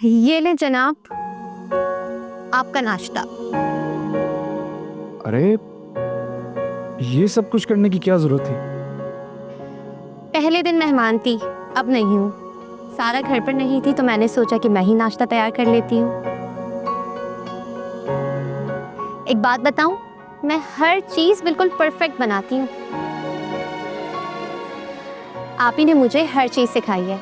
ये ले जनाब, आपका नाश्ता। अरे ये सब कुछ करने की क्या जरूरत थी? पहले दिन मेहमान थी, अब नहीं हूँ। सारा घर पर नहीं थी तो मैंने सोचा कि मैं ही नाश्ता तैयार कर लेती हूँ। एक बात बताऊं, मैं हर चीज बिल्कुल परफेक्ट बनाती हूँ। आप ही ने मुझे हर चीज सिखाई है।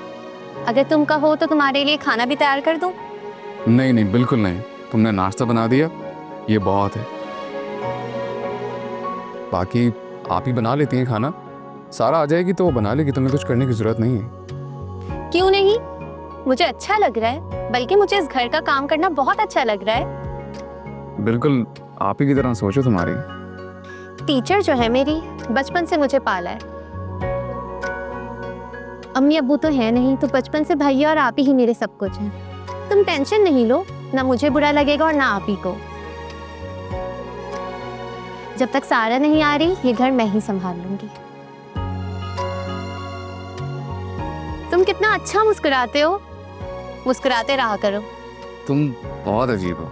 अगर तुम कहो तो तुम्हारे लिए खाना भी तैयार कर दूं? नहीं नहीं, बिल्कुल नहीं। तुमने नाश्ता बना दिया, ये बहुत है। बाकी आप ही बना लेती हैं खाना। सारा आ जाएगी तो वो बना लेगी, तुम्हें कुछ करने की जरूरत नहीं है। क्यों नहीं? मुझे अच्छा लग रहा है, बल्कि मुझे इस घर का काम करना बहुत अच्छा लग रहा है। बिल्कुल आप ही की तरह सोचो तुम्हारी। टीचर जो है मेरी, बचपन से मुझे पाला है। अम्मी अब्बू तो है नहीं, तो बचपन से भैया और आप ही मेरे सब कुछ हैं। तुम टेंशन नहीं लो, ना मुझे बुरा लगेगा और ना आप ही को। जब तक सारा नहीं आ रही, ये घर मैं ही संभाल लूंगी। तुम कितना अच्छा मुस्कुराते हो, मुस्कुराते रहा करो। तुम बहुत अजीब हो।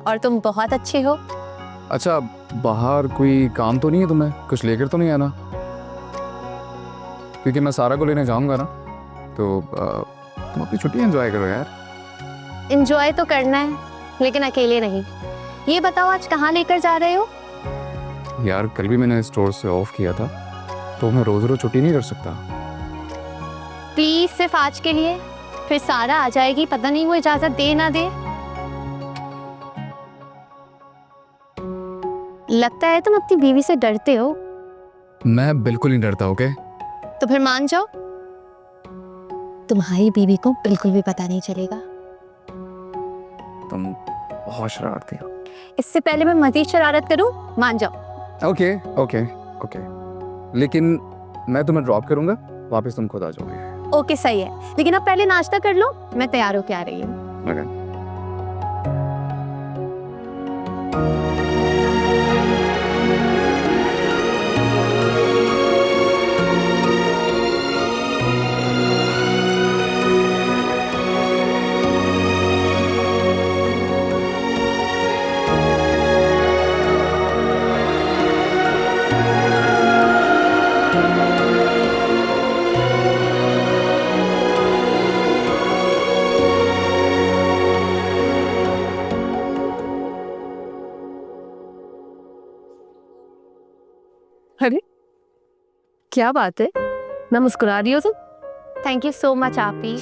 और तुम बहुत अच्छे हो। अच्छा, बाहर कोई काम तो नहीं है तुम्हें? कुछ लेकर तो नहीं आना? क्योंकि मैं सारा को लेने जाऊंगा ना, तो तुम अपनी छुट्टी एंजॉय करो यार। एंजॉय तो करना है, लेकिन अकेले नहीं। ये बताओ आज कहाँ लेकर जा रहे हो? यार कल भी मैंने स्टोर से ऑफ किया था, तो मैं रोज रोज छुट्टी नहीं कर सकता। प्लीज सिर्फ आज के लिए, फिर सारा आ जाएगी, पता नहीं वो इजाजत दे ना दे। लगता है तुम अपनी बीवी से डरते हो। मैं बिल्कुल नहीं डरता। ओके, तो फिर मान जाओ, तुम्हारी बीवी को बिल्कुल भी पता नहीं चलेगा। तुम बहुत शरारती हो। इससे पहले मैं मजीद शरारत करूं, मान जाओ। ओके ओके ओके, लेकिन मैं तुम्हें ड्रॉप करूंगा, वापस तुम खुद आ जाओगे। ओके सही है, लेकिन अब पहले नाश्ता कर लो, मैं तैयार होके आ रही हूँ। ओके। अरे क्या बात है, मैं मुस्कुरा रही हूँ तुम? थैंक यू सो मच आपी।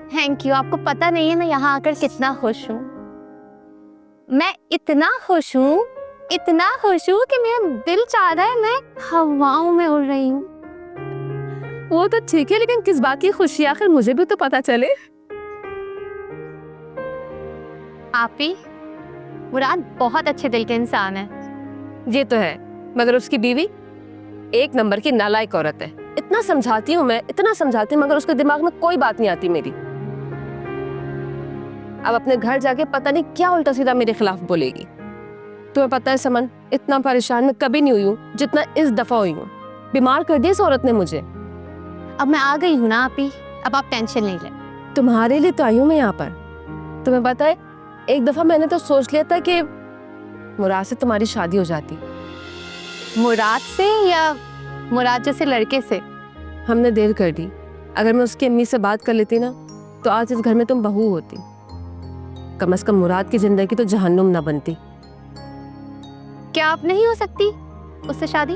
Thank you. आपको पता नहीं है मैं यहाँ आकर कितना खुश हूँ। मैं इतना खुश हूँ, इतना खुश हूँ कि मेरा दिल चाह रहा है मैं हवाओं में उड़ रही हूँ। वो तो ठीक है, लेकिन किस बात की खुशी, आखिर मुझे भी तो पता चले। आपी, मुराद बहुत अच्छे दिल के इंसान है। ये तो है, मगर उसकी बीवी एक नंबर की नालायक औरत है। इतना समझाती हूँ मैं, इतना समझाती हूँ, मगर उसके दिमाग में कोई बात नहीं आती मेरी। अब अपने घर जाके पता नहीं क्या उल्टा सीधा मेरे खिलाफ बोलेगी। तुम्हें पता है समन, इतना परेशान मैं कभी नहीं हुई हूँ जितना इस दफा हुई हूँ। बीमार कर दिया इस औरत ने मुझे। अब मैं आ गई हूँ ना आपी, अब आप टेंशन नहीं ले। तुम्हारे लिए तो आई हूँ मैं यहाँ पर। तुम्हें पता है, एक दफा मैंने तो सोच लिया था कि मुराद से तुम्हारी शादी हो जाती। मुराद से या मुराद जैसे लड़के से? हमने देर कर दी। अगर मैं उसकी अम्मी से बात कर लेती ना, तो आज इस घर में तुम बहू होती। कम से कम मुराद की जिंदगी तो जहन्नुम ना बनती। क्या आप नहीं हो सकती उससे शादी?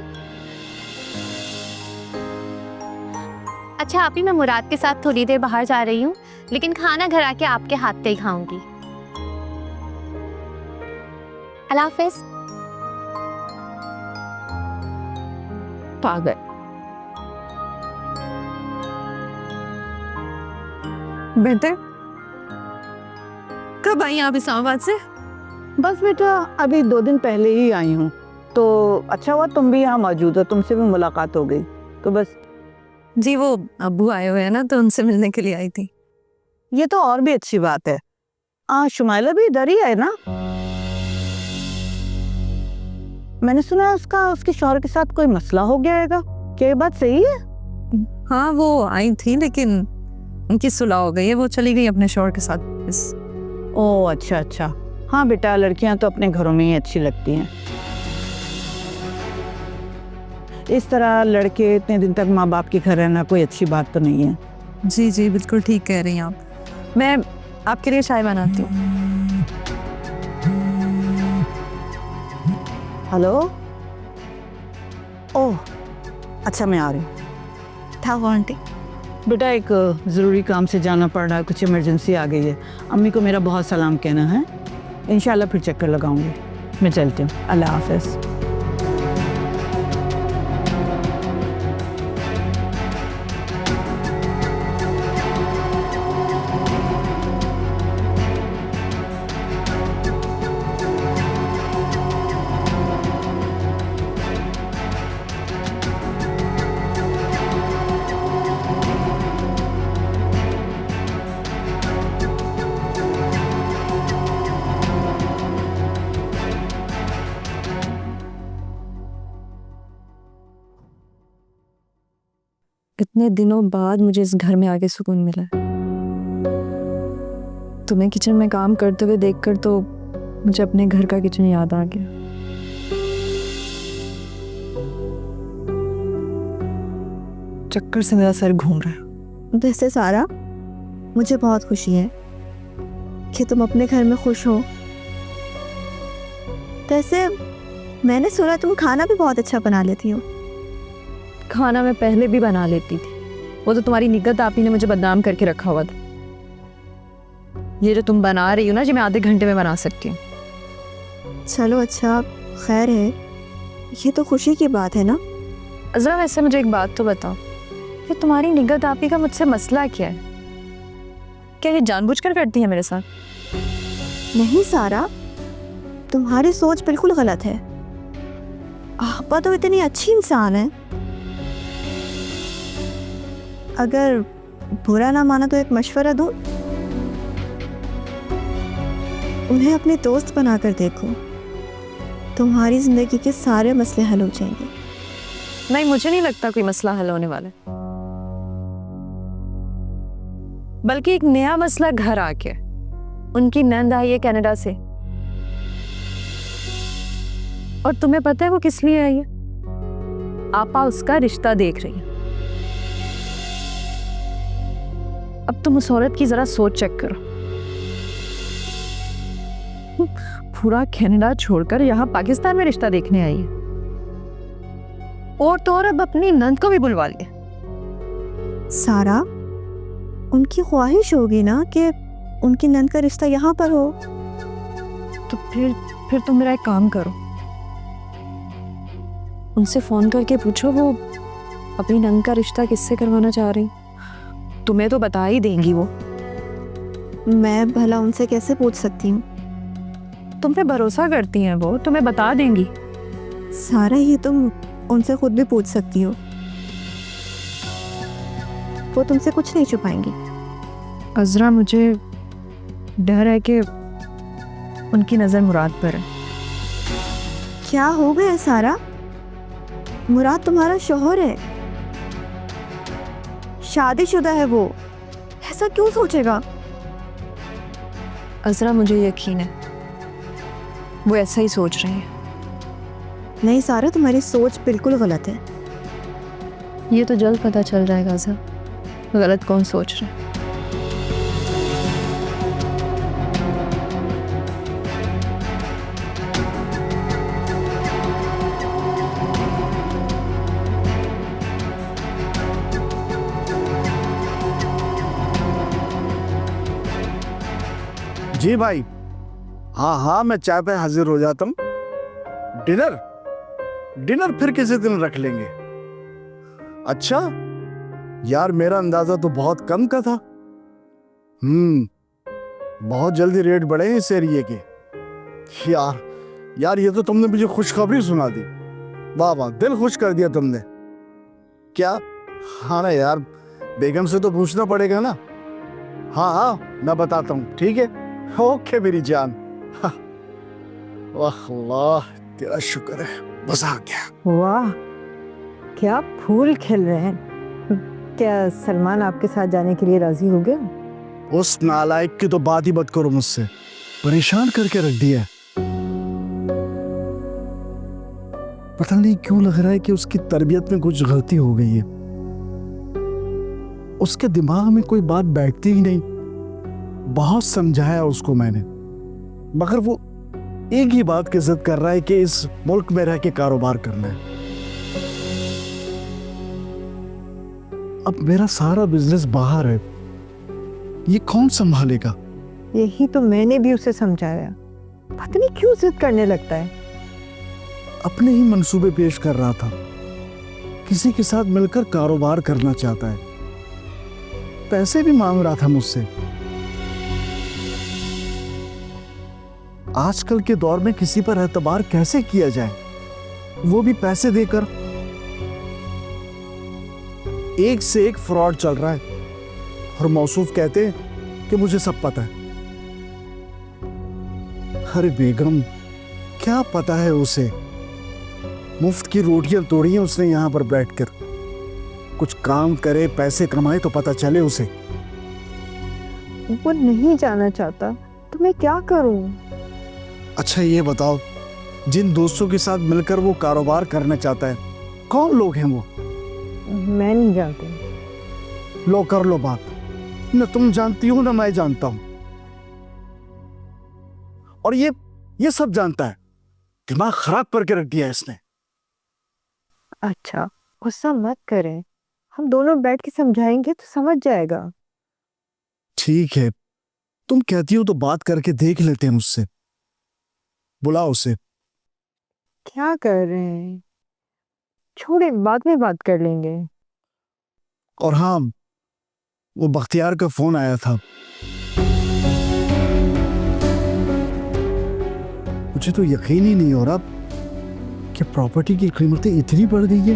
अच्छा आपी, मैं मुराद के साथ थोड़ी देर बाहर जा रही हूँ, लेकिन खाना घर आके आपके हाथ पे ही खाऊंगी। अल्लाह हाफिज। पागल। बेटे कब आई आप इस्लामाबाद से? बस बेटा अभी 2 दिन पहले ही आई हूँ, तो अच्छा हुआ तुम भी यहाँ मौजूद हो, तुमसे भी मुलाकात हो गई, तो बस। जी वो अब्बू आए हुए हैं ना, तो उनसे मिलने के लिए आई थी। ये तो और भी अच्छी बात है। शुमाइला भी इधर ही है ना? मैंने सुना है उसके शौहर के साथ कोई मसला हो गया हैगा, क्या ये बात सही है? हाँ वो आई थी, लेकिन उनकी सुलह हो गई है, वो चली गई अपने शौहर के साथ बस। ओह अच्छा अच्छा। हाँ बेटा, लड़कियां तो अपने घरों में ही अच्छी लगती हैं। इस तरह लड़के इतने दिन तक माँ बाप के घर रहना कोई अच्छी बात तो नहीं है। जी जी बिल्कुल ठीक कह रही हैं आप। मैं आपके लिए चाय बनाती हूँ। हेलो। ओह अच्छा, मैं आ रही हूँ। था वो आंटी? बेटा एक ज़रूरी काम से जाना पड़ रहा है, कुछ इमरजेंसी आ गई है। अम्मी को मेरा बहुत सलाम कहना है। इंशाल्लाह फिर चक्कर लगाऊंगी। मैं चलती हूँ, अल्लाह हाफ़िज़। इतने दिनों बाद मुझे इस घर में आके सुकून मिला है। तुम्हें किचन में काम करते हुए देखकर तो मुझे अपने घर का किचन याद आ गया। चक्कर से मेरा सर घूम रहा है। वैसे सारा, मुझे बहुत खुशी है कि तुम अपने घर में खुश हो। वैसे मैंने सुना तुम खाना भी बहुत अच्छा बना लेती हो। खाना मैं पहले भी बना लेती थी, वो तो तुम्हारी निगत आपी ने मुझे बदनाम करके रखा हुआ था। ये जो तुम बना रही हो ना, जो मैं आधे घंटे में बना सकती हूँ। चलो अच्छा, खैर है, ये तो खुशी की बात है ना। अज़रा वैसे मुझे एक बात तो बताओ कि तुम्हारी निगत आपी का मुझसे मसला क्या है? क्या ये जानबूझकर करती है मेरे साथ? नहीं सारा, तुम्हारी सोच बिल्कुल गलत है। आपा तो इतनी अच्छी इंसान है। अगर बुरा ना माना तो एक मशवरा दूं, उन्हें अपने दोस्त बनाकर देखो, तुम्हारी जिंदगी के सारे मसले हल हो जाएंगे। नहीं, मुझे नहीं लगता कोई मसला हल होने वाला है। बल्कि एक नया मसला घर आके उनकी नंद आई है कनाडा से, और तुम्हें पता है वो किस लिए आई है? आपा उसका रिश्ता देख रही है। अब तुम उस औरत की जरा सोच चेक करो। पूरा कनाडा छोड़कर यहाँ पाकिस्तान में रिश्ता देखने आई है, और तो और अब अपनी नंद को भी बुलवा लिया। सारा, उनकी ख्वाहिश होगी ना कि उनकी नंद का रिश्ता यहाँ पर हो। तो फिर तुम मेरा एक काम करो, उनसे फोन करके पूछो वो अपनी नंद का रिश्ता किससे करवाना चाह रही। तुम्हें तो बता ही देंगी वो। मैं भला उनसे कैसे पूछ सकती हूँ? तुम पे भरोसा करती हैं वो, तुम्हें बता देंगी। सारा, ही तुम उनसे खुद भी पूछ सकती हो, वो तुमसे कुछ नहीं छुपाएंगी। अज़रा, मुझे डर है कि उनकी नज़र मुराद पर है। क्या हो गया सारा? मुराद तुम्हारा शौहर है, शादीशुदा है वो, ऐसा क्यों सोचेगा? अज़रा, मुझे यकीन है वो ऐसा ही सोच रही है। नहीं सारा, तुम्हारी सोच बिल्कुल गलत है। ये तो जल्द पता चल जाएगा अज़रा, गलत कौन सोच रहा है। जी भाई, हाँ हाँ, मैं चाय पे हाजिर हो जाता हूँ। डिनर फिर किसी दिन रख लेंगे। अच्छा यार, मेरा अंदाजा तो बहुत कम का था। बहुत जल्दी रेट बढ़े हैं इस एरिए के। यार ये तो तुमने मुझे खुशखबरी सुना दी। वाह वाह, दिल खुश कर दिया तुमने। क्या? हाँ ना यार, बेगम से तो पूछना पड़ेगा ना। हाँ हाँ, मैं बताता हूँ, ठीक है? ओके मेरी जान। वाह अल्लाह, तेरा शुक्र है, बस आ गया। वाह क्या फूल खिल रहे हैं। क्या सलमान आपके साथ जाने के लिए राजी हो गया? उस नालायक की तो बात ही मत करो मुझसे, परेशान करके रख दिया है। पता नहीं क्यों लग रहा है कि उसकी तरबियत में कुछ गलती हो गई है। उसके दिमाग में कोई बात बैठती ही नहीं। बहुत समझाया उसको मैंने, मगर वो एक ही बात की जिद कर रहा है कि इस मुल्क में रह के कारोबार करना है। अब मेरा सारा बिजनेस बाहर है, ये कौन संभालेगा? यही तो मैंने भी उसे समझाया, पता नहीं क्यों जिद करने लगता है। अपने ही मंसूबे पेश कर रहा था, किसी के साथ मिलकर कारोबार करना चाहता है, पैसे भी मांग रहा था मुझसे। आजकल के दौर में किसी पर एतबार कैसे किया जाए, वो भी पैसे देकर। एक से एक फ्रॉड चल रहा है और मौसूफ कहते हैं कि मुझे सब पता है। अरे बेगम, क्या पता है उसे? मुफ्त की रोटियां तोड़ी हैं उसने यहां पर बैठकर। कुछ काम करे, पैसे कमाए तो पता चले उसे। वो नहीं जाना चाहता तो मैं क्या करूं? अच्छा ये बताओ, जिन दोस्तों के साथ मिलकर वो कारोबार करना चाहता है, कौन लोग हैं वो? मैं नहीं जानती। लो कर लो बात, न तुम जानती हो न मैं जानता हूं। और ये सब जानता है। दिमाग खराब करके रख दिया इसने। अच्छा, गुस्सा मत करें, हम दोनों बैठ के समझाएंगे तो समझ जाएगा। ठीक है, तुम कहती हो तो बात करके देख लेते हैं उससे। बुलाओ उसे। क्या कर रहे हैं? छोड़े, बाद में बात कर लेंगे। और हाँ, वो बख्तियार का फोन आया था। मुझे तो यकीन ही नहीं हो रहा कि प्रॉपर्टी की कीमतें इतनी बढ़ गई है।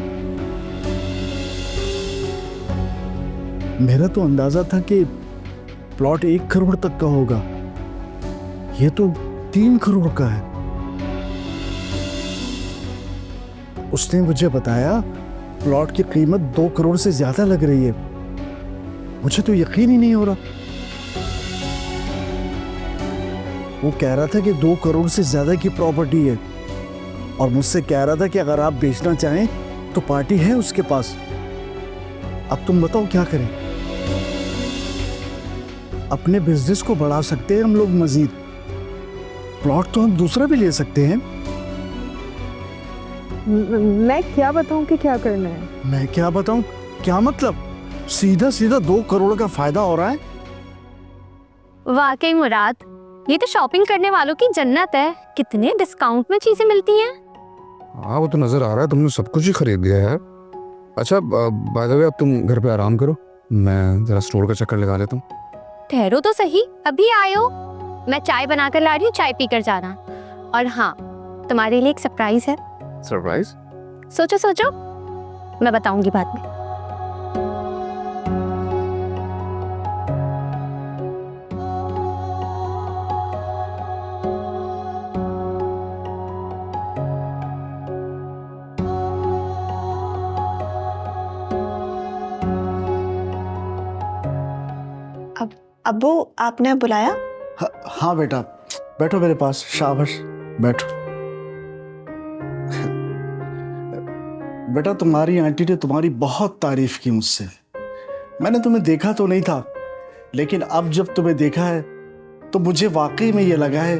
मेरा तो अंदाजा था कि प्लॉट 1 करोड़ तक का होगा, ये तो 3 करोड़ का है। उसने मुझे बताया प्लॉट की कीमत 2 करोड़ से ज्यादा लग रही है। मुझे तो यकीन ही नहीं हो रहा। वो कह रहा था कि 2 करोड़ से ज्यादा की प्रॉपर्टी है और मुझसे कह रहा था कि अगर आप बेचना चाहें तो पार्टी है उसके पास। अब तुम बताओ क्या करें? अपने बिजनेस को बढ़ा सकते हैं हम लोग मजीद। प्लॉट तो हम दूसरा भी ले सकते हैं। मैं क्या बताऊं कि क्या करना है? मैं क्या बताऊं? क्या मतलब? सीधा सीधा 2 करोड़ का फायदा हो रहा है। वाकई मुराद, ये तो शॉपिंग करने वालों की जन्नत है। कितने डिस्काउंट में चीजें मिलती हैं। हाँ वो तो नजर आ रहा है, तुमने सब कुछ ही खरीद लिया यार। अच्छा बाय द वे, अब तुम घर पे आराम करो, मैं जरा स्टोर का चक्कर लगा लेता हूँ। ठहरो तो सही, अभी आयो। मैं चाय बनाकर ला रही हूँ, चाय पीकर जाना। और हाँ, तुम्हारे लिए एक सरप्राइज है। सरप्राइज? सोचो सोचो, मैं बताऊंगी बाद में। अब्बू, आपने बुलाया? हाँ बेटा, बैठो मेरे पास। शाबाश, बैठो। बेटा, तुम्हारी आंटी ने तुम्हारी बहुत तारीफ की मुझसे। मैंने तुम्हें देखा तो नहीं था, लेकिन अब जब तुम्हें देखा है तो मुझे वाकई में ये लगा है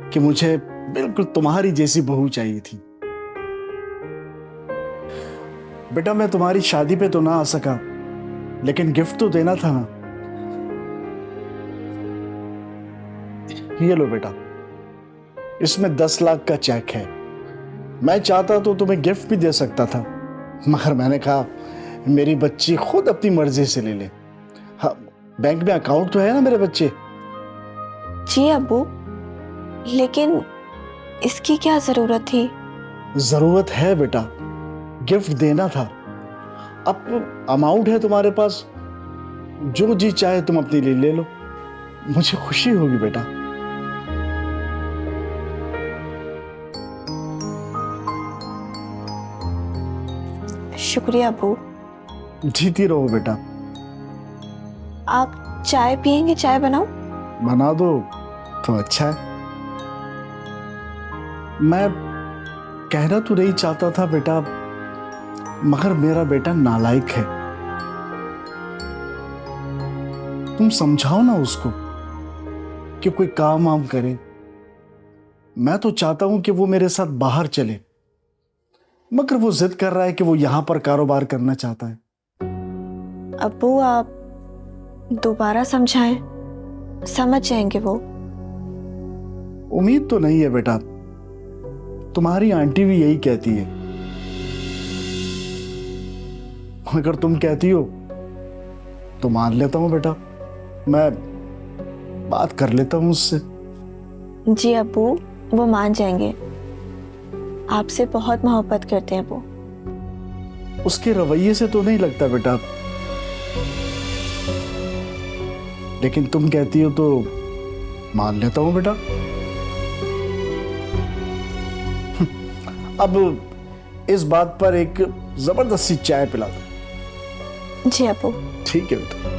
कि मुझे बिल्कुल तुम्हारी जैसी बहू चाहिए थी। बेटा, मैं तुम्हारी शादी पे तो ना आ सका, लेकिन गिफ्ट तो देना था ना। ये लो बेटा, इसमें 10 लाख का चेक है। मैं चाहता तो तुम्हें गिफ्ट भी दे सकता था, मगर मैंने कहा मेरी बच्ची खुद अपनी मर्जी से ले ले। हाँ, बैंक में अकाउंट तो है ना मेरे बच्चे। जी अब्बू, लेकिन इसकी क्या जरूरत थी? जरूरत है बेटा, गिफ्ट देना था। अब अमाउंट है तुम्हारे पास, जो जी चाहे तुम अपने लिए ले लो, मुझे खुशी होगी बेटा। शुक्रिया अब्बू। जीती रहो बेटा। आप चाय पियेंगे? चाय बनाऊं? बना दो तो अच्छा है। मैं कहना तो नहीं चाहता था बेटा, मगर मेरा बेटा नालायक है। तुम समझाओ ना उसको कि कोई काम वाम करे। मैं तो चाहता हूं कि वो मेरे साथ बाहर चले, मगर वो जिद कर रहा है कि वो यहां पर कारोबार करना चाहता है। अब्बू आप दोबारा समझाएं, समझ जाएंगे वो। उम्मीद तो नहीं है बेटा, तुम्हारी आंटी भी यही कहती है। अगर तुम कहती हो तो मान लेता हूं बेटा, मैं बात कर लेता हूं उससे। जी अब्बू, वो मान जाएंगे। आपसे बहुत मोहब्बत करते हैं वो। उसके रवैये से तो नहीं लगता बेटा, लेकिन तुम कहती हो तो मान लेता हूं बेटा। अब इस बात पर एक जबरदस्त सी चाय पिला दो। जी अब्बू। ठीक है बेटा।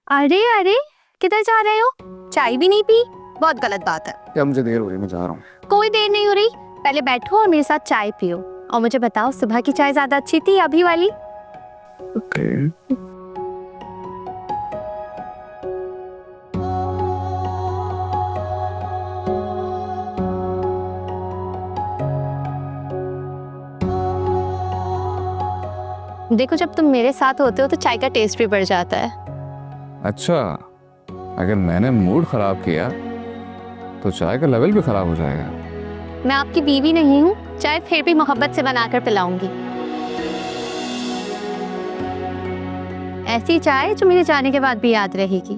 अरे अरे, किधर जा रहे हो? चाय भी नहीं पी? बहुत गलत बात है। क्या मुझे देर हो रही है, मैं जा रहा हूँ। कोई देर नहीं हो रही, पहले बैठो और मेरे साथ चाय पियो। और मुझे बताओ, सुबह की चाय ज्यादा अच्छी थी या अभी वाली? ओके। देखो, जब तुम मेरे साथ होते हो तो चाय का टेस्ट भी बढ़ जाता है। अच्छा, अगर मैंने मूड खराब किया तो चाय का लेवल भी खराब हो जाएगा। मैं आपकी बीवी नहीं हूँ, चाय फिर भी मोहब्बत से बनाकर पिलाऊंगी। ऐसी चाय जो मेरे जाने के बाद भी याद रहेगी।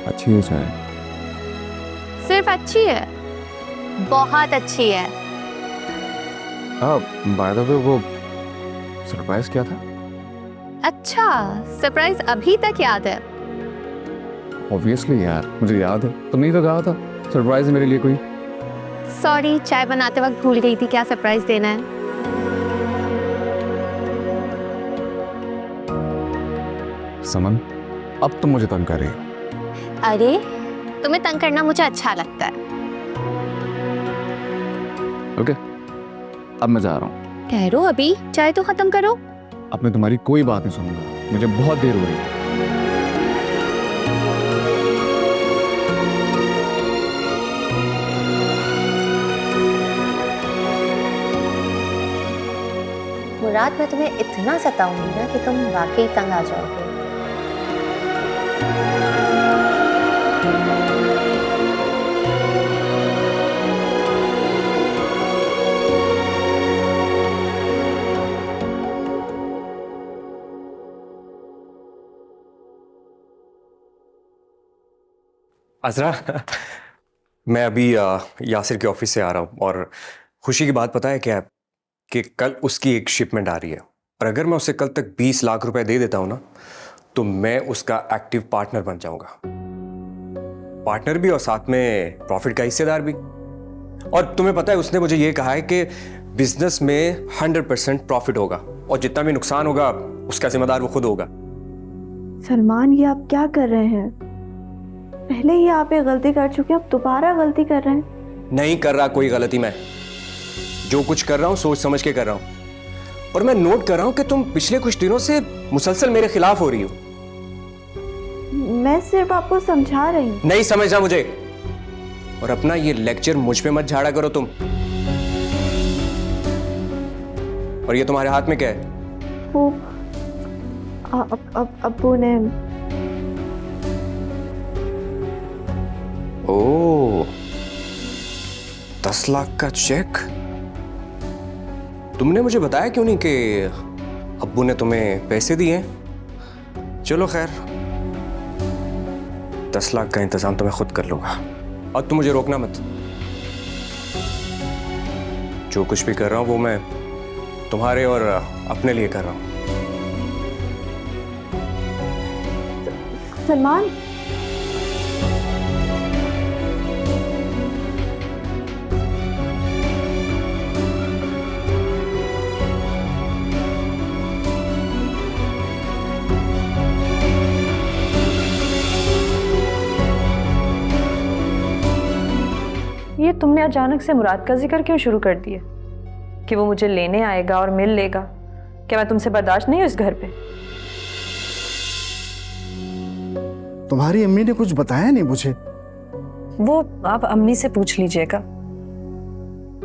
अच्छी है चाय। सिर्फ अच्छी है? बहुत अच्छी है। बाय द वे, वो सरप्राइज क्या था? अच्छा, सरप्राइज अभी तक याद है? ऑब्वियसली यार, मुझे याद है। तुमने तो कहा था सरप्राइज है मेरे लिए कोई। सॉरी, चाय बनाते वक्त भूल गई थी क्या सरप्राइज देना है। समन, अब तुम मुझे तंग कर रही हो। अरे, तुम्हें तंग करना मुझे अच्छा लगता है। ओके, अब मैं जा रहा हूँ। ठहरो, अभी चाय तो खत्म करो। अब मैं तुम्हारी कोई बात नहीं सुनूंगा, मुझे बहुत देर हो रही है। मुराद, मैं तुम्हें इतना सताऊंगी ना कि तुम वाकई तंग आ जाओगे। अज़रा, मैं अभी यासिर के ऑफिस से आ रहा हूँ और खुशी की बात पता है क्या है कि कल उसकी एक शिपमेंट आ रही है और अगर मैं उसे कल तक 20 लाख रुपए दे देता हूँ ना तो मैं उसका एक्टिव पार्टनर बन जाऊंगा। पार्टनर भी और साथ में प्रॉफिट का हिस्सेदार भी। और तुम्हें पता है उसने मुझे ये कहा है कि बिजनेस में 100% प्रॉफिट होगा और जितना भी नुकसान होगा उसका जिम्मेदार वो खुद होगा। सलमान, ये आप क्या कर रहे हैं? पहले ही आप एक गलती कर चुके हैं, अब दोबारा गलती कर रहे हैं। नहीं कर रहा कोई गलती। मैं जो कुछ कर रहा हूं सोच समझ के कर रहा हूं और मैं नोट कर रहा हूं कि तुम पिछले कुछ दिनों से मुसलसल मेरे खिलाफ हो रही हो। मैं सिर्फ आपको समझा रही हूँ। नहीं समझना मुझे, और अपना ये लेक्चर मुझ पे मत झाड़ा करो तुम। और ये तुम्हारे हाथ में क्या है? वो अब्बू ने। ओह, 10 लाख का चेक। तुमने मुझे बताया क्यों नहीं कि अब्बू ने तुम्हें पैसे दिए? चलो खैर, 10 लाख का इंतजाम तो मैं खुद कर लूंगा और तुम मुझे रोकना मत। जो कुछ भी कर रहा हूं वो मैं तुम्हारे और अपने लिए कर रहा हूं। सलमान, ये तुमने अचानक से मुराद का जिक्र क्यों शुरू कर दिया कि वो मुझे लेने आएगा और मिल लेगा? क्या मैं तुमसे बर्दाश्त नहीं हूँ इस घर पे? तुम्हारी अम्मी ने कुछ बताया नहीं मुझे? वो आप अम्मी से पूछ लीजिएगा।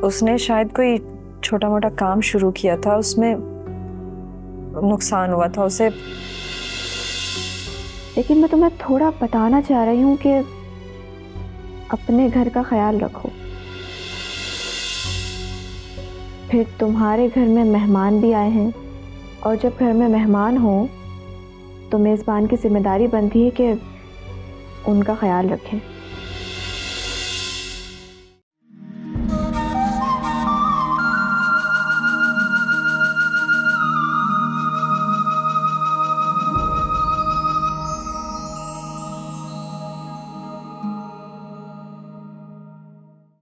उसने शायद कोई छोटा मोटा काम शुरू किया था, उसमें नुकसान हुआ था उसे। लेकिन मैं तुम्हें थोड़ा बताना चाह रही हूँ कि अपने घर का ख्याल रखो। फिर तुम्हारे घर में मेहमान भी आए हैं, और जब घर में मेहमान हो तो मेज़बान की जिम्मेदारी बनती है कि उनका ख्याल रखें।